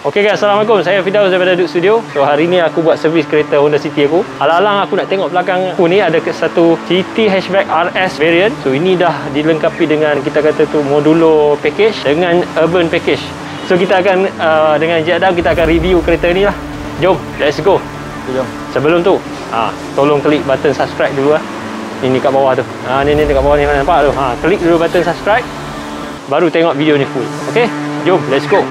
Okay guys, Assalamualaikum. Saya Firdaus daripada Duke Studio. So hari ni aku buat servis kereta Honda City aku. Alang-alang aku nak tengok belakang aku ni ada satu City Hatchback RS variant. So ini dah dilengkapi dengan kita kata tu modulo package dengan urban package. So kita akan dengan Encik Adam kita akan review kereta ni lah. Jom, let's go. Jom. Sebelum tu, tolong klik button subscribe dulu lah. Ini kat bawah tu. Ni dekat bawah ni nampak tu. Klik dulu button subscribe. Baru tengok video ni full. Okay, jom, let's go.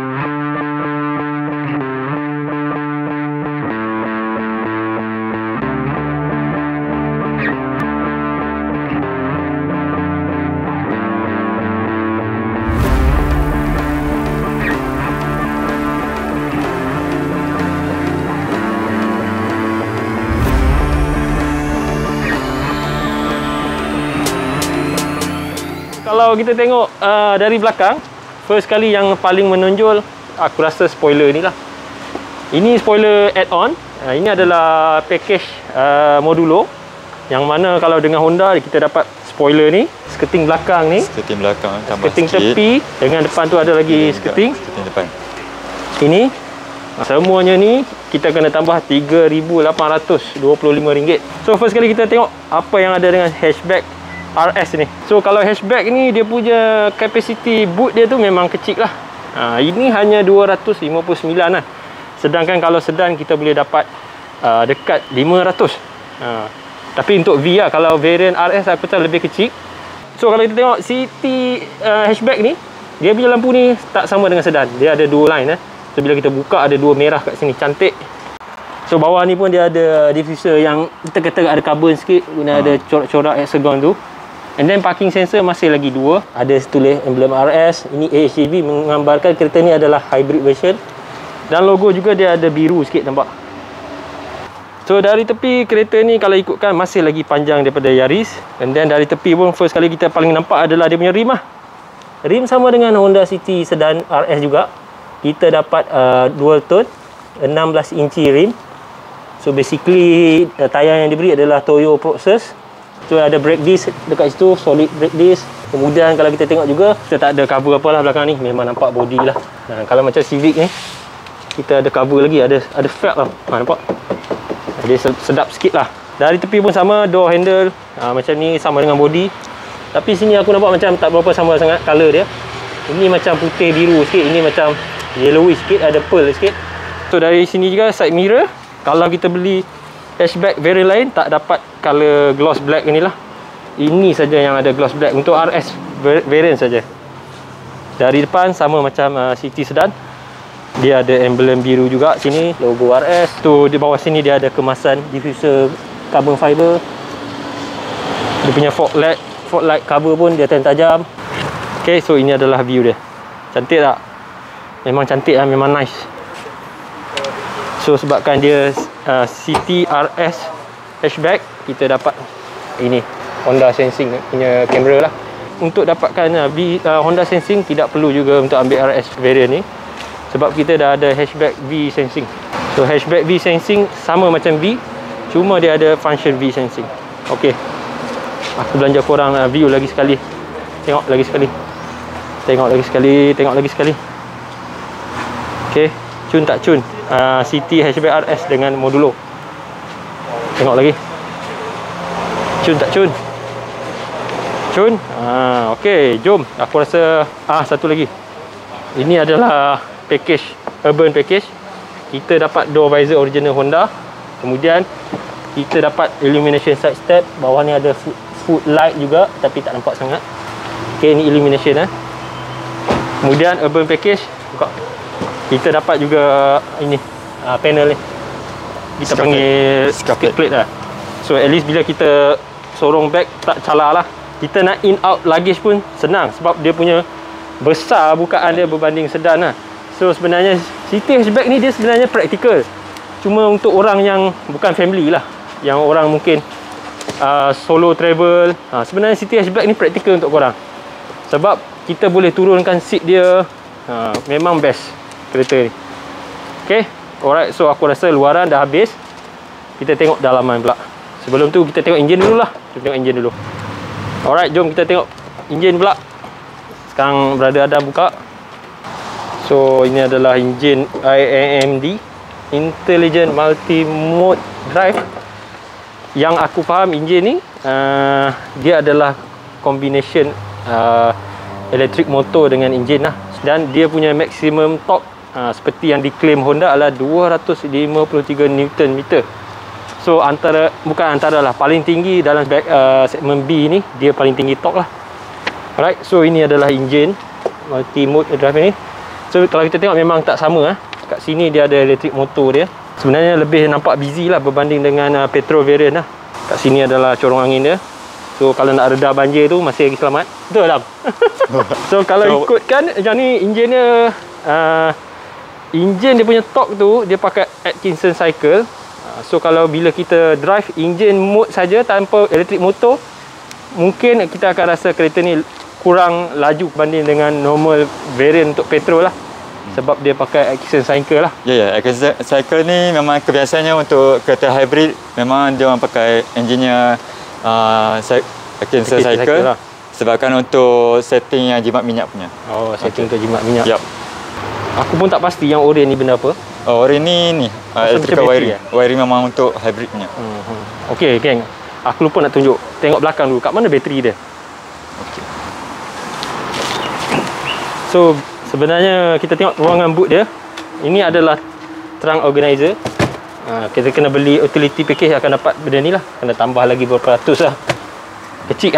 Kalau kita tengok dari belakang, first kali yang paling menonjol aku rasa spoiler ni lah. Ini spoiler add-on. Ini adalah package modulo yang mana kalau dengan Honda kita dapat spoiler ni, skirting belakang ni, skirting belakang tambah skirting sikit. tepi, dengan depan tu ada lagi skirting depan. Ini semuanya ni kita kena tambah RM3,825. So first kali kita tengok apa yang ada dengan hatchback RS ni. So kalau hatchback ni dia punya capacity boot dia tu memang kecil lah. Ini hanya 259 lah. Sedangkan kalau sedan kita boleh dapat dekat 500. Tapi untuk V lah, kalau variant RS aku rasa lebih kecil. So kalau kita tengok City hatchback ni, dia punya lampu ni tak sama dengan sedan. Dia ada dua line. So bila kita buka ada dua merah kat sini, cantik. So bawah ni pun dia ada diffuser yang kita kata ada carbon sikit, guna ada corak-corak hexagon tu. And then parking sensor masih lagi dua. Ada tulis emblem RS. Ini AHEV menggambarkan kereta ni adalah hybrid version. Dan logo juga dia ada biru sikit nampak. So dari tepi kereta ni kalau ikutkan masih lagi panjang daripada Yaris. And then dari tepi pun first kali kita paling nampak adalah dia punya rim lah. Rim sama dengan Honda City sedan RS juga. Kita dapat dual tone 16 inci rim. So basically tayar yang diberi adalah Toyo Proxus. So ada brake disc dekat situ, solid brake disc. Kemudian kalau kita tengok juga kita tak ada cover apa lah belakang ni, memang nampak body lah. Kalau macam Civic ni kita ada cover lagi, ada felt lah. Nampak? Dia sedap sikit lah. Dari tepi pun sama, door handle macam ni sama dengan body. Tapi sini aku nampak macam tak berapa sama sangat colour dia. Ini macam putih biru sikit, ini macam yellowish sikit, ada pearl sikit. So dari sini juga side mirror, kalau kita beli hatchback variant lain tak dapat color gloss black ni lah. Ini saja yang ada gloss black untuk RS variant saja. Dari depan sama macam City sedan. Dia ada emblem biru juga sini, logo RS. Tu di bawah sini dia ada kemasan diffuser carbon fiber. Dia punya fog light cover pun dia tajam. Okay, so ini adalah view dia. Cantik tak? Memang cantik lah, memang nice. So sebabkan dia City RS hatchback, kita dapat ini Honda Sensing punya kamera lah. Untuk dapatkan Honda Sensing tidak perlu juga untuk ambil RS variant ni, sebab kita dah ada hatchback V Sensing. So hatchback V Sensing sama macam V, cuma dia ada function V Sensing. Ok, aku belanja korang view lagi sekali. Tengok lagi sekali. Tengok lagi sekali. Tengok lagi sekali. Ok, cun tak cun City hatchback RS dengan modulo. Tengok lagi. Cun tak cun? Cun? Okey, jom. Aku rasa satu lagi. Ini adalah package, urban package. Kita dapat door visor original Honda. Kemudian kita dapat illumination side step. Bawah ni ada foot light juga, tapi tak nampak sangat. Okey, ni illumination Kemudian urban package, buka. Kita dapat juga ini panel ni. Kita panggil skid plate lah. So at least bila kita sorong bag tak calar lah. Kita nak in out luggage pun senang, sebab dia punya besar bukaan dia berbanding sedan lah. So sebenarnya City hatchback ni dia sebenarnya praktikal. Cuma untuk orang yang bukan family lah, yang orang mungkin solo travel, sebenarnya City hatchback ni praktikal untuk korang. Sebab kita boleh turunkan seat dia. Memang best kereta ni. Okay, alright. So aku rasa luaran dah habis. Kita tengok dalaman pula. Sebelum tu kita tengok enjin dulu lah. Kita tengok enjin dulu. Alright, jom kita tengok enjin pula. Sekarang Brother Adam buka. So ini adalah enjin IMD, Intelligent Multi-Mode Drive. Yang aku faham enjin ni dia adalah combination electric motor dengan enjin lah. Dan dia punya maximum torque seperti yang diklaim Honda adalah 253 Nm. So bukan antara lah, paling tinggi dalam segmen B ni, dia paling tinggi torque lah. Alright, so ini adalah enjin multi-mode drive ni. So kalau kita tengok memang tak sama kat sini dia ada electric motor dia. Sebenarnya lebih nampak busy lah berbanding dengan petrol variant lah. Kat sini adalah corong angin dia. So kalau nak reda banjir tu masih lagi selamat. Betul Adam? So kalau ikutkan macam ni, enjin dia enjin dia punya torque tu dia pakai Atkinson cycle. So kalau bila kita drive enjin mode saja tanpa electric motor, mungkin kita akan rasa kereta ni kurang laju berbanding dengan normal variant untuk petrol lah. Sebab dia pakai Atkinson cycle lah. Ya, Atkinson cycle ni memang kebiasaannya untuk kereta hybrid. Memang dia orang pakai enjinnya Atkinson cycle lah. Sebabkan untuk setting yang jimat minyak punya. Oh, setting untuk jimat minyak. Yep. Aku pun tak pasti yang oren ni benda apa. Oh, oren ni electrical wiring. Wiring memang untuk hybrid punya. Okey, geng. Aku lupa nak tunjuk. Tengok belakang dulu. Kat mana bateri dia? Okey. So, sebenarnya kita tengok ruangan boot dia. Ini adalah trunk organizer. Kita kena beli utility package akan dapat benda ni lah. Kena tambah lagi berapa ratus lah. Kecil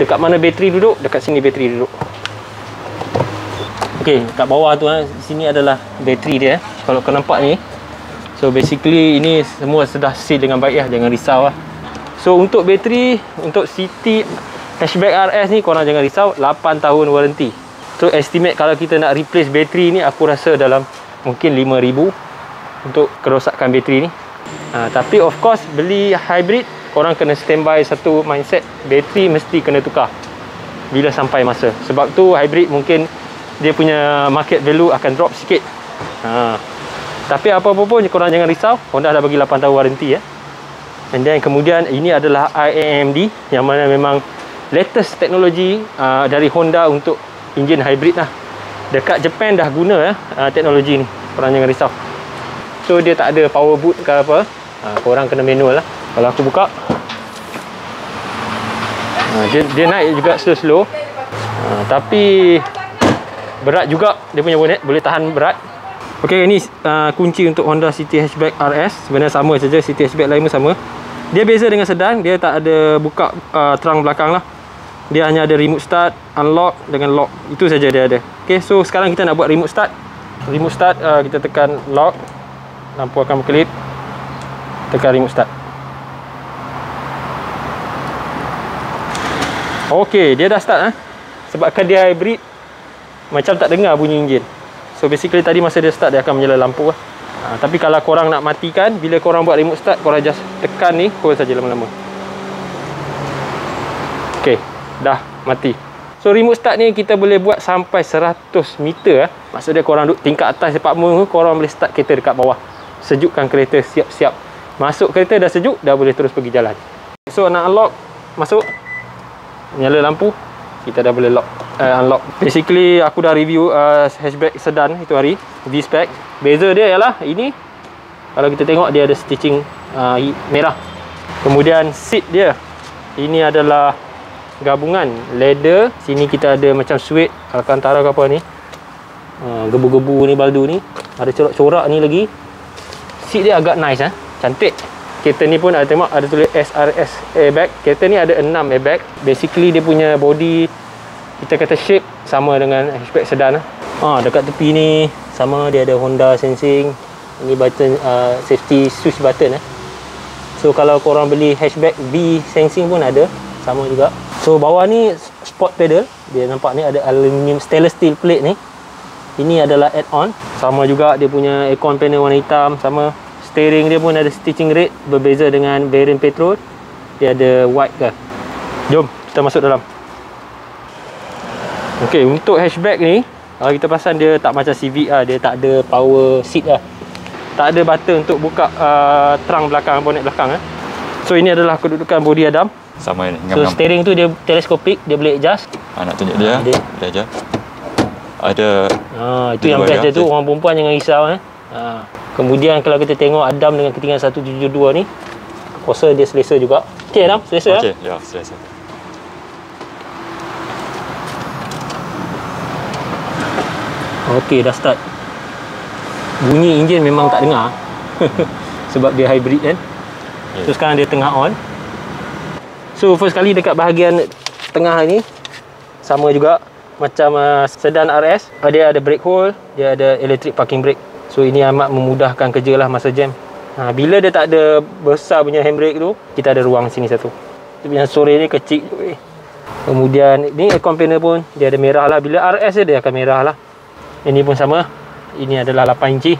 Dekat mana bateri duduk? Dekat sini bateri duduk. Okey, kat bawah tu sini adalah bateri dia. Kalau kau nampak ni. So basically ini semua sudah seal dengan baik lah, jangan risau lah. So untuk bateri, untuk City Hatchback RS ni korang jangan risau, 8 tahun warranty. So estimate kalau kita nak replace bateri ni, aku rasa dalam mungkin 5,000 untuk kerosakan bateri ni. Tapi of course beli hybrid, korang kena standby satu mindset, bateri mesti kena tukar bila sampai masa. Sebab tu hybrid mungkin dia punya market value akan drop sikit. Tapi apa-apa pun korang jangan risau, Honda dah bagi 8 tahun warranty ya. And then kemudian ini adalah IMD yang mana memang latest teknologi dari Honda untuk enjin hybrid lah. Dekat Japan dah guna teknologi ni, korang jangan risau. So dia tak ada power boot ke apa, korang kena manual lah. Kalau aku buka, dia naik juga slow-slow, tapi berat juga dia punya bonnet, boleh tahan berat. Okey, ini kunci untuk Honda City Hatchback RS. Sebenarnya sama saja, City Hatchback lain pun sama. Dia beza dengan sedan, dia tak ada buka trunk belakang lah. Dia hanya ada remote start, unlock dengan lock. Itu saja dia ada. Okey, so sekarang kita nak buat remote start. Remote start, kita tekan lock, lampu akan berkelip. Tekan remote start. Okey, dia dah start sebabkan dia hybrid, macam tak dengar bunyi enjin. So basically tadi masa dia start, dia akan menyala lampu lah. Tapi kalau korang nak matikan, bila korang buat remote start, korang just tekan ni, hold saja lama-lama. Okey, dah mati. So remote start ni kita boleh buat sampai 100 meter. Maksudnya korang duduk tingkat atas apartment, korang boleh start kereta dekat bawah. Sejukkan kereta, siap-siap. Masuk kereta dah sejuk, dah boleh terus pergi jalan. So nak unlock, masuk, nyala lampu, kita dah boleh unlock. Basically aku dah review hatchback sedan itu hari, V-Spec. Beza dia ialah ini, kalau kita tengok dia ada stitching merah. Kemudian seat dia, ini adalah gabungan leather. Sini kita ada macam suede Alcantara ke apa ni, gebu-gebu ni, baldu ni, ada corak-corak ni lagi. Seat dia agak nice cantik. Kereta ni pun ada, tengok ada tulis SRS airbag. Kereta ni ada 6 airbag. Basically dia punya body, kita kata shape sama dengan hatchback sedan. Dekat tepi ni sama, dia ada Honda sensing. Ini button safety switch button. So kalau korang beli hatchback B sensing pun ada, sama juga. So bawah ni sport pedal, dia nampak ni ada aluminium stainless steel plate ni. Ini adalah add-on. Sama juga dia punya aircon panel warna hitam, sama. Steering dia pun ada stitching red, berbeza dengan variant petrol. Dia ada white ke. Jom kita masuk dalam. Okey, untuk hatchback ni, kalau kita perasan dia tak macam Civic dia tak ada power seat tak ada button untuk buka trunk belakang, bonnet belakang So ini adalah kedudukan body Adam. Sama ni. So steering tu dia teleskopik, dia boleh adjust. Nak tunjuk dia, boleh adjust. ada. Itu yang best dia tu, orang perempuan jangan risau Kemudian kalau kita tengok Adam dengan ketinggian 172 ni, aku rasa dia selesa juga. Okey Adam, selesa Okey, ya, selesa. Okey, dah start. Bunyi enjin memang tak dengar. Sebab dia hybrid kan. So sekarang dia tengah on. So first kali dekat bahagian tengah ni sama juga macam sedan RS. Dia ada brake hold, dia ada electric parking brake. So ini amat memudahkan kerja lah masa jam. Bila dia tak ada besar punya handbrake tu, kita ada ruang sini satu. Yang sore ni kecil. Kemudian ni aircon panel pun dia ada merah lah. Bila RS dia akan merah lah. Ini pun sama. Ini adalah 8 inci.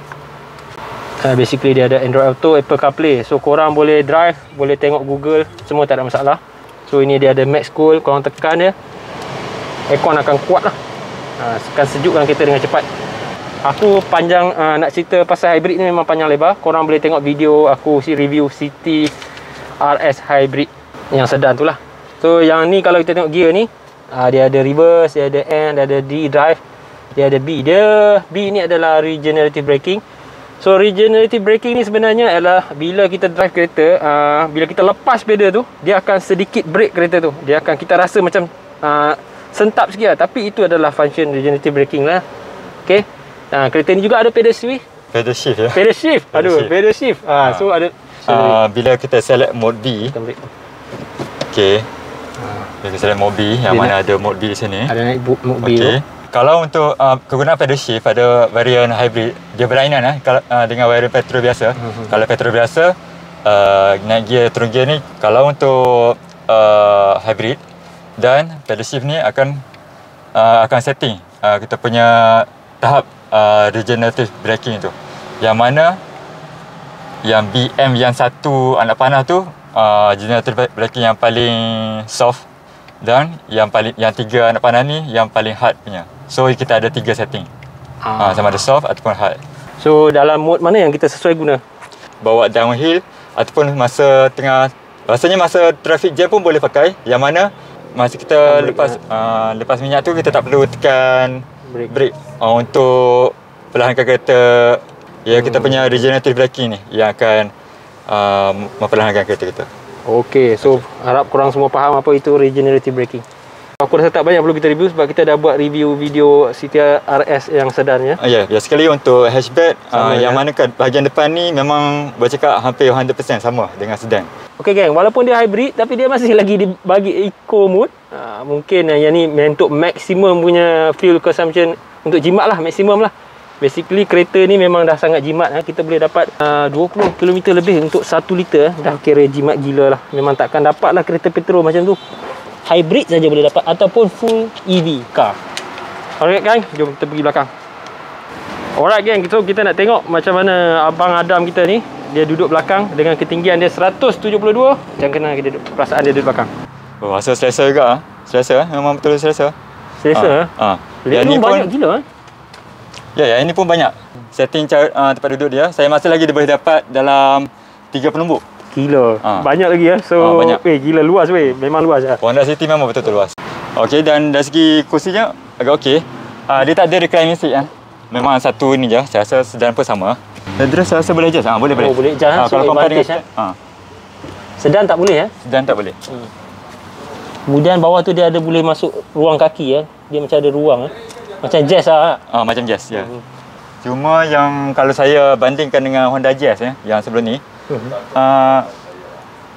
Basically dia ada Android Auto, Apple CarPlay. So korang boleh drive, boleh tengok Google, semua tak ada masalah. So ini dia ada max cool, korang tekan dia, aircon akan kuat lah. Akan sejukkan kereta dengan cepat. Aku panjang nak cerita pasal hybrid ni memang panjang lebar. Korang boleh tengok video aku review City RS Hybrid yang sedan tu lah. So yang ni kalau kita tengok gear ni, dia ada reverse, dia ada N, dia ada D drive, dia ada B. B ni adalah regenerative braking. So regenerative braking ni sebenarnya adalah bila kita drive kereta, bila kita lepas pedal tu, dia akan sedikit brake kereta tu. Dia akan, kita rasa macam sentap sikit lah. Tapi itu adalah function regenerative braking lah. Okay. Kereta ni juga ada pedal shift. Pedal shift ya. Pedal shift. Pedal shift. So ada bila kita select mode B. Okey. Bila kita select mode B, yang mana ada mode B di sini. Ada naik mode B tu. Kalau untuk kegunaan pedal shift, ada varian hybrid, dia berlainan dengan varian petrol biasa. Kalau petrol biasa, naik gear, turun gear ni, kalau untuk hybrid dan pedal shift ni akan setting kita punya tahap regenerative braking tu. Yang mana yang BM yang satu anak panah tu regenerative braking yang paling soft, dan yang tiga anak panah ni yang paling hard punya. So kita ada 3 setting. Sama ada soft ataupun hard. So dalam mode mana yang kita sesuai guna? Bawa downhill ataupun masa tengah, rasanya masa traffic jam pun boleh pakai. Yang mana masa kita lepas minyak tu, kita tak perlu tekan brake untuk perlahankan kereta. Ya, kita punya regenerative braking ni yang akan memperlahankan kereta kita. Okey, so harap korang semua faham apa itu regenerative braking. Aku rasa tak banyak perlu kita review sebab kita dah buat review video City RS yang sedannya. Ya, sekali untuk hatchback yang mana kan bahagian depan ni memang boleh cakap hampir 100% sama dengan sedan. Okey geng, walaupun dia hybrid tapi dia masih lagi dibagi eco mode. Mungkin yang ni untuk maximum punya fuel consumption, untuk jimat lah, maksimum lah. Basically kereta ni memang dah sangat jimat. Kita boleh dapat 20 km lebih untuk 1 liter. Dah kira jimat gila lah. Memang takkan dapat lah kereta petrol macam tu. Hybrid saja boleh dapat, ataupun full EV car. Alright gang, jom kita pergi belakang. Alright gang, so kita nak tengok macam mana Abang Adam kita ni. Dia duduk belakang dengan ketinggian dia 172. Macam kena kita duduk, perasaan dia duduk belakang. Rasa selesa juga. Selesa, memang betul selesa. Selesa? Yang ni pun banyak gila. Ya, yang ini pun banyak. Setting tempat duduk dia, saya masa lagi dia boleh dapat dalam 3 penumbuk. Gila. Banyak lagi ya. So banyak. Gila luas weh. Memang luas lah. Honda City memang betul-betul luas. Okey, dan dari segi kursinya agak okey. Dia tak ada reclining seat Memang satu ni je. Saya rasa sedan pun sama. Dan terus saya rasa boleh adjust. Boleh. Boleh adjust. Kalau compare dengan sedan tak boleh Sedan tak boleh. Kemudian bawah tu dia ada boleh masuk ruang kaki Dia macam ada ruang Macam Jazz lah. Macam Jazz ya. Cuma yang kalau saya bandingkan dengan Honda Jazz yang sebelum ni,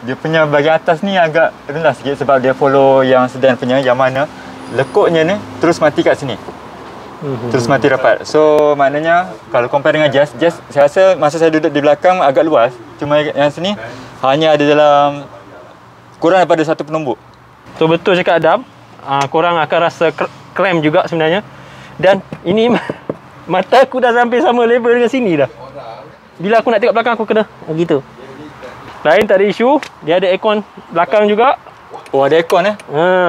dia punya bahagian atas ni agak rendah sikit sebab dia follow yang sedan punya, yang mana lekuknya ni terus mati kat sini. Terus mati rapat. So maknanya kalau compare dengan Jazz, saya rasa masa saya duduk di belakang agak luas. Cuma yang sini hanya ada dalam kurang daripada 1 penumbuk. So betul cakap Adam, korang akan rasa cramp juga sebenarnya. Dan ini mata aku dah sampai sama level dengan sini dah. Bila aku nak tengok belakang aku kena gitu. Lain tak ada isu. Dia ada aircon belakang juga. Ada aircon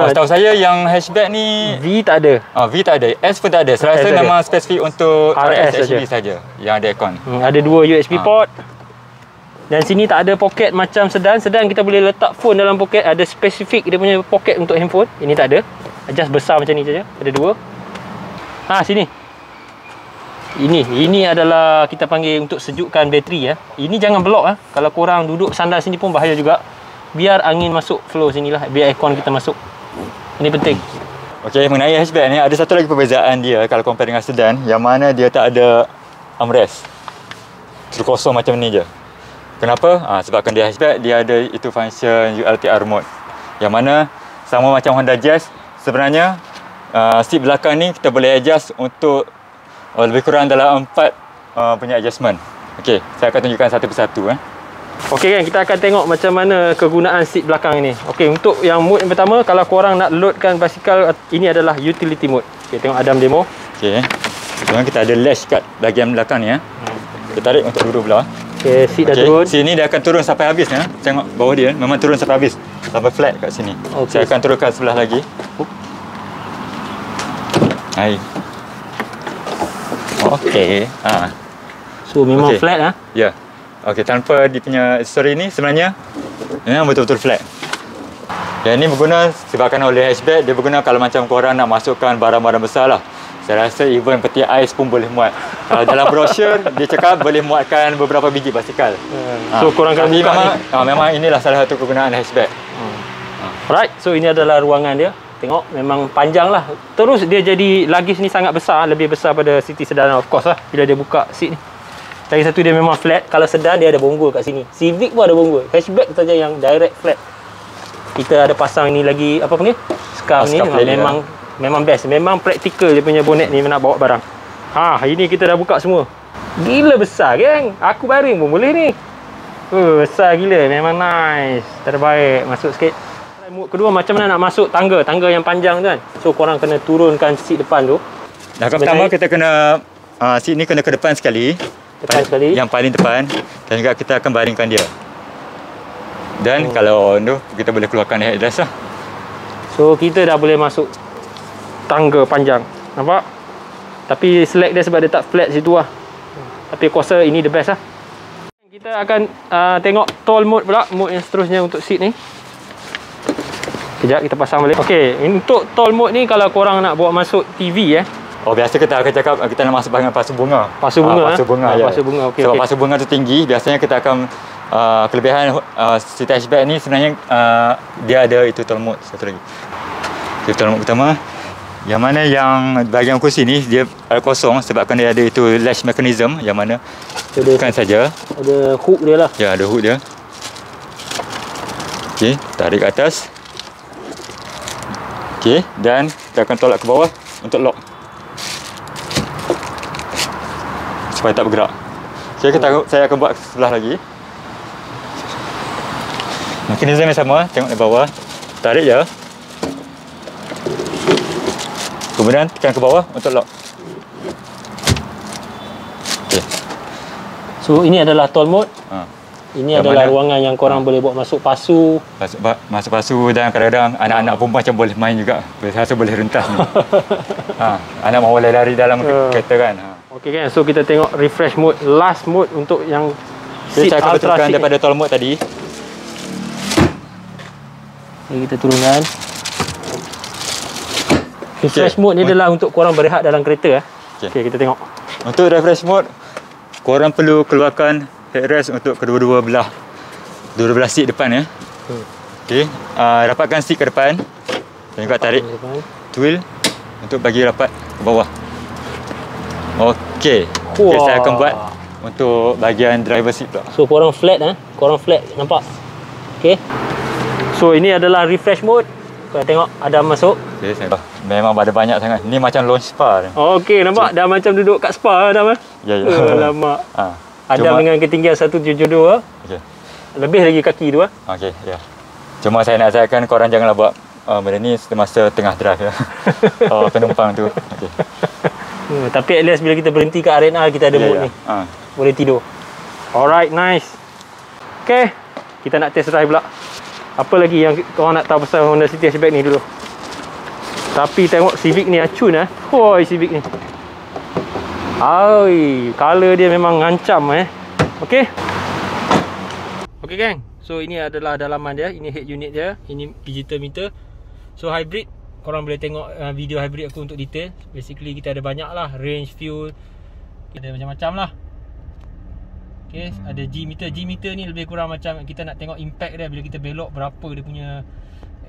setahu saya yang hatchback ni V tak ada. V tak ada. S pun tak ada. Saya rasa memang spesifik untuk RS SUV saja yang ada aircon. Ada 2 USB port. Dan sini tak ada poket macam sedan. Sedan kita boleh letak phone dalam poket. Ada spesifik dia punya poket untuk handphone. Ini tak ada. Just besar macam ni saja. Ada 2. Sini. Ini adalah kita panggil untuk sejukkan bateri ya. Ini jangan blok Kalau korang duduk sandar sini pun bahaya juga. Biar angin masuk flow sinilah, biar aircon kita masuk. Ini penting. Okey, mengenai hatchback ni ada satu lagi perbezaan dia kalau compare dengan sedan, yang mana dia tak ada armrest. Terkosong macam ni je. Kenapa? Sebabkan dia hatchback, dia ada itu function ULTR mode. Yang mana sama macam Honda Jazz, sebenarnya seat belakang ni kita boleh adjust untuk lebih kurang dalam 4 punya adjustment. Okey, saya akan tunjukkan satu persatu Okey kan, kita akan tengok macam mana kegunaan seat belakang ini. Okey, untuk yang mode yang pertama, kalau korang nak loadkan basikal, ini adalah utility mode. Okey, tengok Adam demo. Okey. Sekarang kita ada latch kat bahagian belakang ni Kita tarik untuk duduk belah. Okey, seat dah turun. Sini dia akan turun sampai habis Tengok bawah dia memang turun sampai habis. Sampai flat kat sini. Saya akan turunkan sebelah lagi. Hai. Okey. So memang flat Ya. Okey, tanpa dia punya aksesori ni sebenarnya memang betul-betul flat. Yang ni berguna sebabkan oleh hatchback, dia berguna kalau macam korang nak masukkan barang-barang besar lah. Saya rasa even peti ais pun boleh muat. Kalau dalam brosur dia cakap boleh muatkan beberapa biji basikal. So korang akan buka memang inilah salah satu kegunaan hatchback. Alright, so ini adalah ruangan dia. Tengok memang panjang lah. Terus dia jadi lagis ni sangat besar, lebih besar pada city sedan of course lah bila dia buka seat ni. Lagi satu dia memang flat. Kalau sedan dia ada bonggol kat sini. Civic pun ada bonggol. Hatchback saja yang direct flat. Kita ada pasang ni lagi apa panggil? Scarf ni memang best. Memang praktikal dia punya bonnet ni nak bawa barang. Ini kita dah buka semua. Gila besar geng. Aku baring pun boleh ni. Besar gila. Memang nice. Terbaik. Masuk sikit. Mode kedua macam mana nak masuk tangga yang panjang tu kan. So korang kena turunkan seat depan tu. Pertama kita kena seat ni kena ke depan sekali. Yang paling depan, dan juga kita akan baringkan dia. Dan kalau tu kita boleh keluarkan headrest lah. So kita dah boleh masuk tangga panjang. Nampak? Tapi select dia sebab dia tak flat situ lah. Tapi aku rasa ini the best lah. Kita akan tengok tall mode pula, mode yang seterusnya untuk seat ni. Kejap kita pasang balik. Okey, untuk tall mode ni kalau korang nak bawa masuk TV biasa kita akan cakap kita nak masuk bahagian pasu bunga. Pasu bunga. Pasu bunga. Pasu bunga. Okey. Sebab pasu bunga tu tinggi, biasanya kita akan kelebihan seat hatchback ni sebenarnya dia ada itu tall mode satu lagi. Itu tall mode pertama. Yang mana yang bahagian kursi ni dia kosong sebabkan dia ada itu latch mechanism yang mana bukan saja ada hook dia lah. Ya, ada hook dia. Okey, tarik ke atas. Okey, dan kita akan tolak ke bawah untuk lock. Supaya tak bergerak. Okay, saya akan buat sebelah lagi. Mechanism yang sama, tengok di bawah. Tarik je. Kemudian tekan ke bawah untuk lock. Okay. So ini adalah tall mode. Ini yang adalah ruangan yang korang boleh bawa masuk pasu. Masuk pasu, dan kadang-kadang anak-anak pun macam boleh main juga. Saya rasa boleh rentas ni. Anak mahu lari dalam kereta kan. Okey kan, so kita tengok refresh mode, last mode untuk yang seat ultra betulkan daripada tall mode tadi. Kita turunkan. Refresh mode ni adalah untuk korang berehat dalam kereta. Okey, kita tengok. Untuk refresh mode, korang perlu keluarkan headrest untuk kedua-dua belah seat depan Okey, rapatkan seat ke depan dan juga tarik twill untuk bagi rapat ke bawah. Okey. Okay, saya akan buat untuk bahagian driver seat pula. So korang flat nampak? Okey. So ini adalah refresh mode. Korang tengok Adam masuk. Okey, memang ada banyak sangat. Ni macam launch spa. Okey, nampak dah macam duduk kat spa Adam. Ya. Alamak. Adam dengan ketinggian 172. Okey. Lebih lagi kaki tu Okey, ya. Cuma saya nak nasihatkan korang janganlah buat benda ni semasa tengah drive penumpang tu. Okey. Tapi at least bila kita berhenti kat R&R kita ada mode ni. Boleh tidur. Alright, nice. Okay, kita nak test drive pula. Apa lagi yang korang nak tahu pasal Honda City Hatchback ni dulu? Tapi tengok Civic ni acun Hoi Civic ni. Color dia memang ngancam Okay. Okay geng. So ini adalah dalaman dia. Ini head unit dia. Ini digital meter. So hybrid. korang boleh tengok video hybrid aku untuk detail. Basically kita ada banyak lah, range, fuel, ada macam-macam lah. Okay, ada G-meter. G-meter ni lebih kurang macam kita nak tengok impact dia bila kita belok, berapa dia punya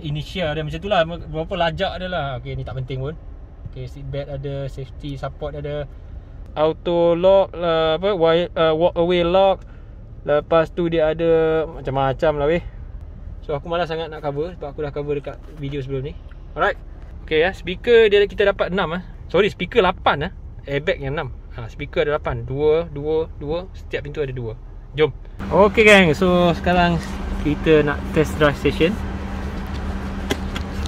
inertia dia, macam tu lah, berapa lajak dia lah. Okay, ni tak penting pun. Okay, seat belt ada, safety support ada, auto lock lah, apa, walk away lock. Lepas tu dia ada macam-macam lah weh. So aku malas sangat nak cover sebab aku dah cover dekat video sebelum ni. Alright. Okay speaker dia kita dapat 6 Sorry, speaker 8 airbag yang 6. Speaker ada 8. 2. Setiap pintu ada 2. Jom. Okay gang, so sekarang kita nak test drive session.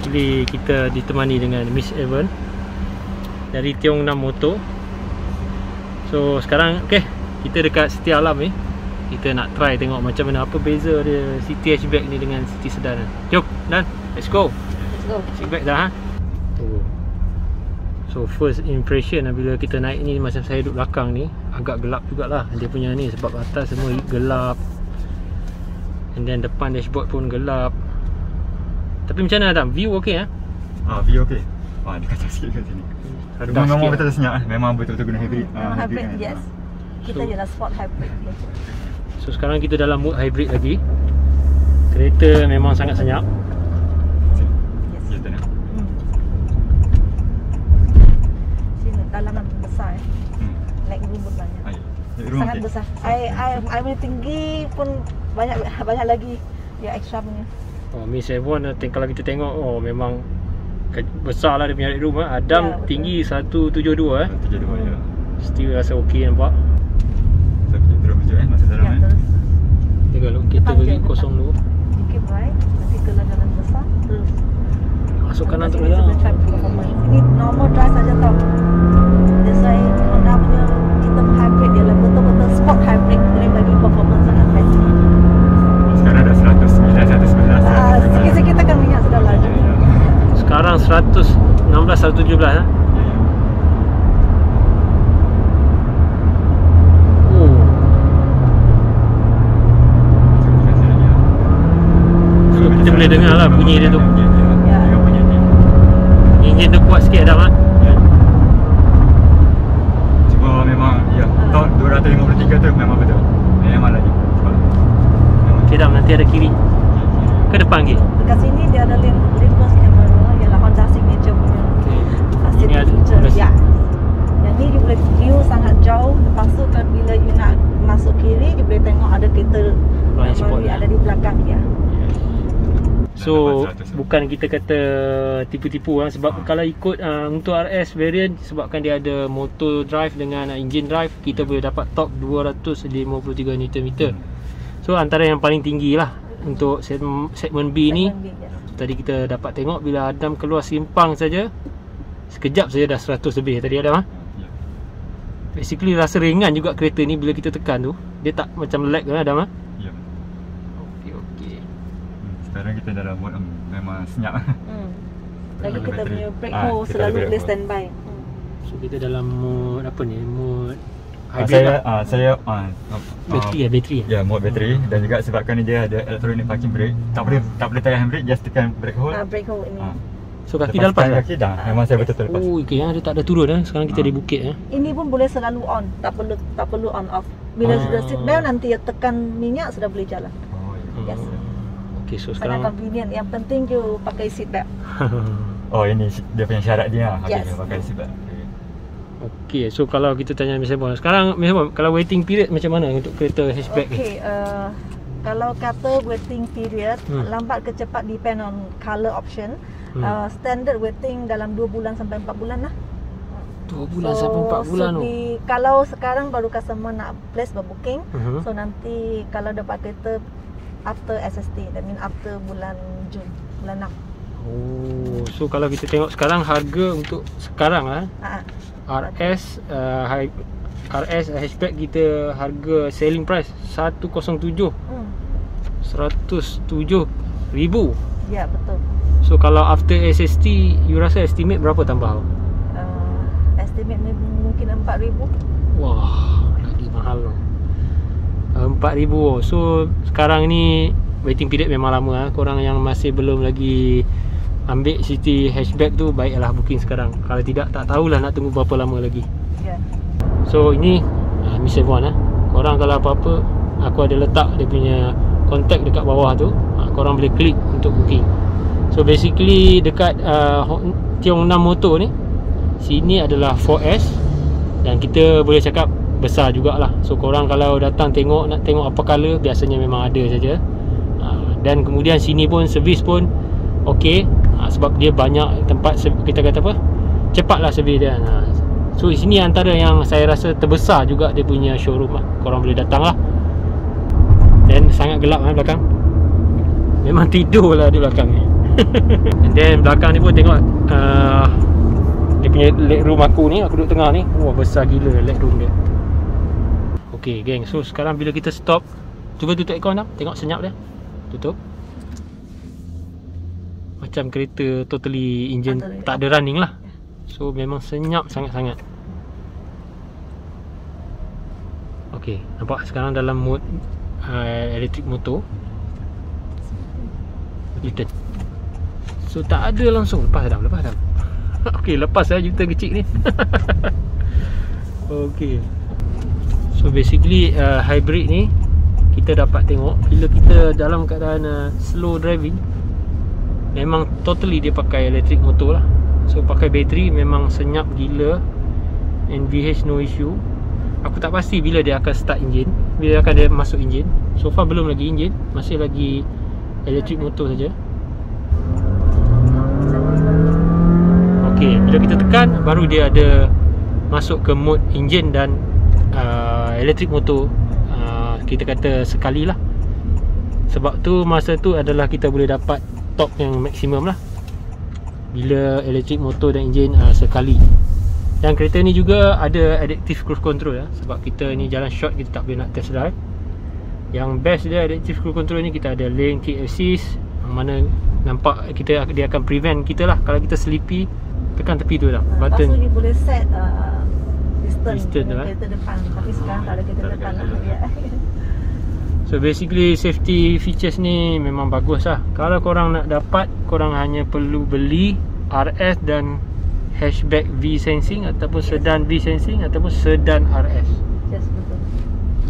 Jadi kita ditemani dengan Miss Evan dari Tiong Nam Motor. So sekarang kita dekat Setia Alam ni. Kita nak try tengok macam mana, apa beza dia city hatchback ni dengan city sedan. Jom Dan, let's go. Sit back dah So first impression bila kita naik ni, macam saya duduk belakang ni agak gelap jugalah dia punya ni, sebab atas semua gelap, and then depan dashboard pun gelap. Tapi macam mana Adam? View okey View okey. Dia kacau sikit kat sini. Memang betul senyap memang betul-betul guna hybrid. Hybrid, yes. Kita jelas sport hybrid. So sekarang kita dalam mode hybrid lagi. Kereta memang sangat senyap. Yes. Sini dalaman besar. Like rumput banyak. Sangat besar. I punya tinggi pun banyak lagi yang extra punya. Miss Evan kalau kita tengok, memang besar lah dia punya headroom. Adam tinggi 172 172 ya. Still rasa okey nampak. Masuk dalam Kalau kita bagi kosong dulu, sikit right, nanti ke jalan besar terus masuk kanan tu lah. Ini normal drive saja tau. That's why Honda punya kita hybrid dia lah, betul-betul sport hybrid, boleh bagi performance sangat best. Sekarang dah 109, 111. Sikit-sikit akan minyak sudah laju. Sekarang 116, 117 kita boleh dengar lah bunyi dia tu. Enjin tu kuat sikit dah Cuma memang tahun 253 tu memang betul. Memang lagi. Okay Dam, nanti ada kiri ke depan lagi? Dekat sini dia ada reverse camera, ialah Honda signature punya. Ini ada ya. Yang ni dia boleh view sangat jauh. Lepas tu bila you nak masuk kiri, you boleh tengok ada kereta ada di belakang dia. So bukan kita kata tipu-tipu sebab kalau ikut untuk RS variant, sebabkan dia ada motor drive dengan engine drive, kita boleh dapat top 253 Nm. So antara yang paling tinggi lah untuk segmen B ni. Tadi kita dapat tengok bila Adam keluar simpang saja, sekejap saja dah 100 lebih tadi Adam. Basically rasa ringan juga kereta ni bila kita tekan tu. Dia tak macam lag kan Adam? Ya. Okey. Sekarang kita dalam mode memang senyap. Lagi kita punya brake hold selalu boleh standby. So kita dalam mode apa ni? Mode hybrid. Saya bateri. Ya, mode bateri dan juga sebabkan dia ada electronic parking brake, tak boleh tekan handbrake, just tekan brake hold. Brake hold ini. So kaki dah lepas kaki dah. Memang saya betul-betul lepas. Oh, okey, dia tak ada turun Sekarang kita di bukit Ini pun boleh selalu on, tak perlu on off. Bila sudah seat belt nanti tekan minyak sudah boleh jalan. Yes. Okey, so sekarang sangat convenient. Yang penting you pakai seat belt. Ini dia punya syarat dia yes. Pakai seat belt. Okey, so kalau kita tanya Miss Ebon, sekarang Miss Ebon, kalau waiting period macam mana untuk kereta hatchback ni? Okey, kalau kata waiting period, lambat ke cepat depend on color option. Standard waiting dalam 2 bulan sampai 4 bulan lah. 2 bulan sampai 4 bulan tu. Kalau sekarang baru customer nak place berbooking, so nanti kalau dapat kereta after SST, that mean after bulan Jun, bulan 6. Oh, so kalau kita tengok sekarang harga untuk sekarang RS hatchback kita harga selling price 107. 107,000. Ya, betul. So kalau after SST, you rasa estimate berapa tambah? Estimate mungkin 4,000. Wah, lagi mahal tu. 4,000. So sekarang ni waiting period memang lama Korang yang masih belum lagi ambil City hatchback tu, baiklah booking sekarang. Kalau tidak, tak tahulah nak tunggu berapa lama lagi. Ya. So ini Mr. Von korang kalau apa-apa, aku ada letak dia punya contact dekat bawah tu. Korang boleh klik untuk booking. So basically dekat Tiong 6 Motor ni, sini adalah 4S, dan kita boleh cakap besar jugalah. So korang kalau datang tengok, nak tengok apa color, biasanya memang ada saja. Dan kemudian sini pun servis pun okey, sebab dia banyak tempat, kita kata apa, cepatlah servis dia. So sini antara yang saya rasa terbesar juga dia punya showroom lah. Korang boleh datang lah. Dan sangat gelap belakang. Memang tidur lah di belakang ni. And then belakang ni pun tengok dia punya leg room aku ni. Aku duduk tengah ni. Wah, besar gila leg room dia. Okay geng, so sekarang bila kita stop, cuba tutup aircon dah. Tengok senyap dia. Tutup. Macam kereta totally engine tak ada running lah. So memang senyap sangat-sangat. Okay, nampak sekarang dalam mode electric motor. U-turn. So tak ada langsung. Lepas dah. Okay, lepas lah U-turn kecil ni. Okay. So basically hybrid ni kita dapat tengok bila kita dalam keadaan slow driving, memang totally dia pakai electric motor lah. So pakai bateri memang senyap gila. NVH no issue. Aku tak pasti bila dia akan start engine, bila akan dia masuk engine. So far belum lagi engine, masih lagi electric motor saja. Okay, bila kita tekan baru dia ada masuk ke mode engine dan electric motor. Kita kata sekali lah. Sebab tu masa tu adalah kita boleh dapat top yang maksimum lah bila electric motor dan engine sekali. Dan kereta ni juga ada adaptive cruise control ya. Sebab kita ni jalan short, kita tak boleh nak test drive. Yang best dia adaptive cruise control ni, kita ada lane keep assist, mana nampak dia akan prevent kita lah kalau kita sleepy, tekan tepi tu dah button. Lepas tu dia boleh set distance kereta depan. Tapi sekarang tak ada kereta depan lah. So basically safety features ni memang bagus lah. Kalau korang nak dapat, korang hanya perlu beli RS dan hatchback V-Sensing, ataupun sedan V-Sensing, ataupun sedan RS. Yes, betul.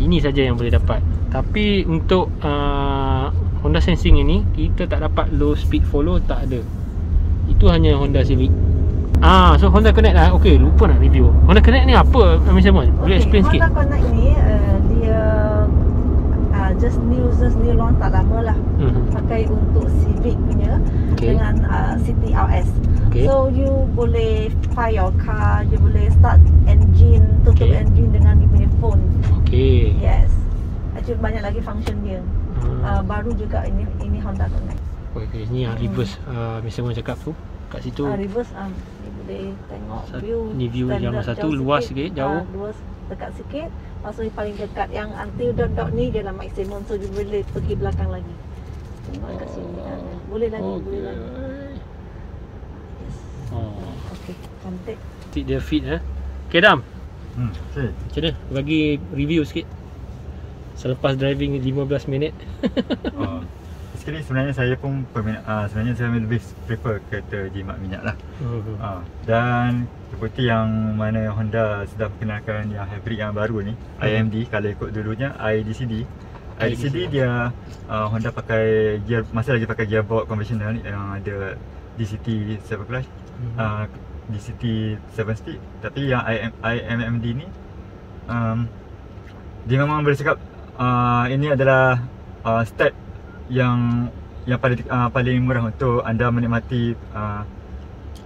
Ini saja yang boleh dapat. Tapi untuk Honda Sensing ini, kita tak dapat low speed follow, tak ada. Itu hanya Honda Civic. So Honda Connect lah. Okay, lupa nak review. Honda Connect ni apa, Mr. Mon? Boleh explain sikit? Honda Connect ni dia just new launch tak lama lah. Pakai untuk Civic punya dengan City RS. So you boleh fire your car, you boleh start engine, tutup engine dengan dia punya phone. Yes. Actually banyak lagi function dia. Baru juga ini Honda Connect. Okay, ni yang reverse Mr. Mon cakap tu. Kat situ reverse ni boleh tengok view. Ni view yang satu luas sikit, jauh. Luas, dekat sikit. Maksudnya paling dekat yang until dot ni dia lah maksimum. So you boleh pergi belakang lagi. Tengok kat sini. Boleh lagi, boleh lagi. Okay, cantik. Dia fit Okay Dam. Okay. Macam mana? Bagi review sikit selepas driving 15 minit. Sekali sebenarnya saya pun peminat, sebenarnya saya lebih prefer kereta jimat minyak lah. Dan seperti yang mana Honda sudah perkenalkan yang hybrid yang baru ni, IMD, kalau ikut dulunya IDCD. IDCD dia Honda pakai gear, masih lagi pakai gearbox konvensional yang ada DCT 7 clutch, DCT 7 speed. Tapi yang IMD ni dia memang boleh cakap ini adalah step yang paling murah untuk anda menikmati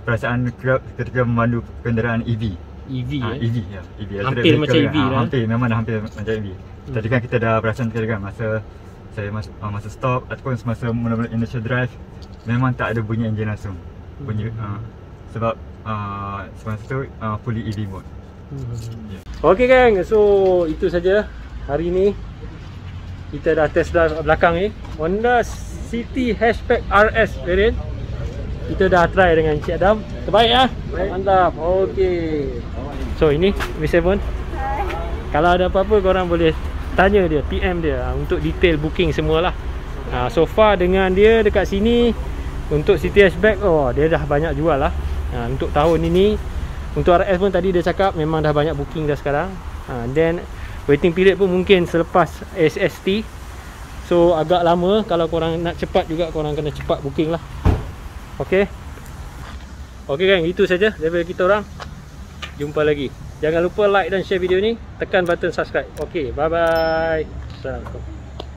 perasaan ketika memandu kenderaan EV. EV ya. EV. Hampir macam EV lah. Hampir, memang dah hampir macam EV. Tadi kan kita dah perasan tadi kan masa saya masa stop ataupun semasa mula-mula initial drive, memang tak ada bunyi enjin langsung. Bunyi sebab semasa tu fully EV mode. Okay gang, so itu saja hari ni. Kita dah test drive belakang ni Honda City Hatchback RS variant. Kita dah try dengan Encik Adam. Terbaik lah. Mantap. Okay. So ini Mr. Von. Kalau ada apa-apa korang boleh tanya dia, PM dia untuk detail booking semualah. So far dengan dia dekat sini Untuk city hatchback, dia dah banyak jual lah. Untuk tahun ini, untuk RS pun tadi dia cakap memang dah banyak booking dah sekarang. Then waiting period pun mungkin selepas SST. So agak lama. Kalau korang nak cepat juga, korang kena cepat booking lah. Okay gang, itu saja daripada kita orang. Jumpa lagi. Jangan lupa like dan share video ni. Tekan button subscribe. Okay, bye bye. Assalamualaikum.